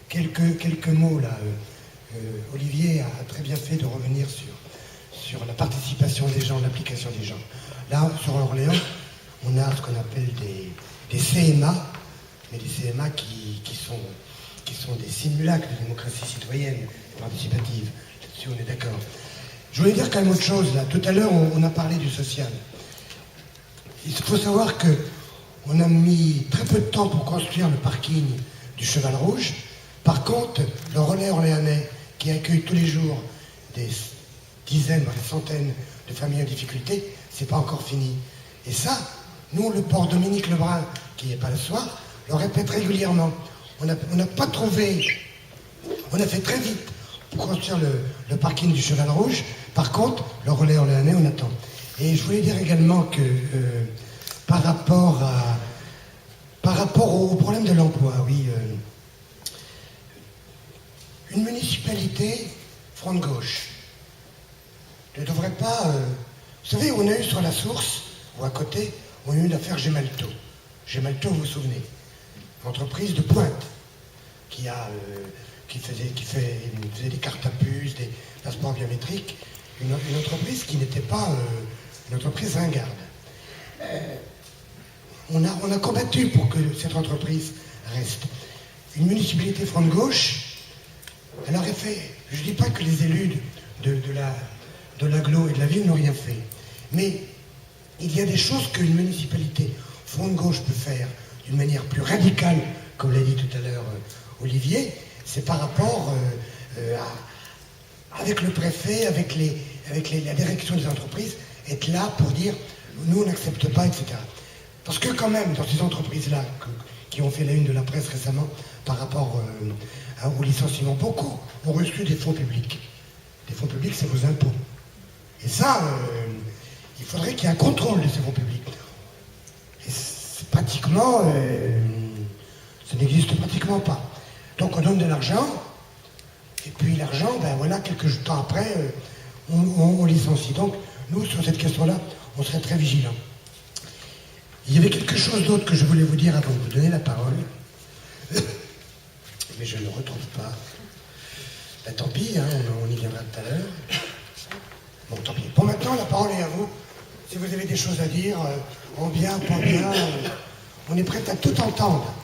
quelques mots là. Olivier a très bien fait de revenir sur la participation des gens, l'application des gens. Là, sur Orléans, on a ce qu'on appelle des CMA, mais des CMA qui sont des simulacres de démocratie citoyenne et participative. Là-dessus, on est d'accord. Je voulais dire quand même autre chose, là. Tout à l'heure, on a parlé du social. Il faut savoir qu'on a mis très peu de temps pour construire le parking du Cheval Rouge. Par contre, le relais orléanais, qui accueille tous les jours des dizaines, des centaines de familles en difficulté, c'est pas encore fini. Et ça, nous, le port Dominique Lebrun, qui n'est pas le soir, le répète régulièrement. On n'a pas trouvé, on a fait très vite pour construire le parking du Cheval Rouge. Par contre, le relais orléanais, on attend. Et je voulais dire également que par rapport au problème de l'emploi, oui, une municipalité front de gauche ne devrait pas... vous savez, on a eu sur la source, ou à côté, on a eu l'affaire Gemalto. Gemalto, vous vous souvenez, entreprise de pointe qui faisait des cartes à puce, des passeports biométriques, une entreprise qui n'était pas une entreprise ringarde. On a combattu pour que cette entreprise reste. Une municipalité front de gauche, elle aurait fait, je ne dis pas que les élus de l'agglo et de la ville n'ont rien fait, mais il y a des choses qu'une municipalité front de gauche peut faire d'une manière plus radicale, comme l'a dit tout à l'heure Olivier, c'est par rapport avec le préfet, avec la direction des entreprises, être là pour dire nous on n'accepte pas, etc. Parce que quand même, dans ces entreprises-là, qui ont fait la une de la presse récemment par rapport au licenciement, beaucoup ont reçu des fonds publics. Des fonds publics, c'est vos impôts. Et ça, il faudrait qu'il y ait un contrôle de ces fonds publics. Et c'est pratiquement... ça n'existe pratiquement pas. Donc on donne de l'argent, et puis l'argent, ben voilà, quelques temps après, on licencie. Donc nous, sur cette question-là, on serait très vigilants. Il y avait quelque chose d'autre que je voulais vous dire avant de vous donner la parole, mais je ne le retrouve pas. Ben, tant pis, hein, on y viendra tout à l'heure. Bon, tant pis. Bon, maintenant, la parole est à vous. Si vous avez des choses à dire, en bien, pas bien, on est prêt à tout entendre.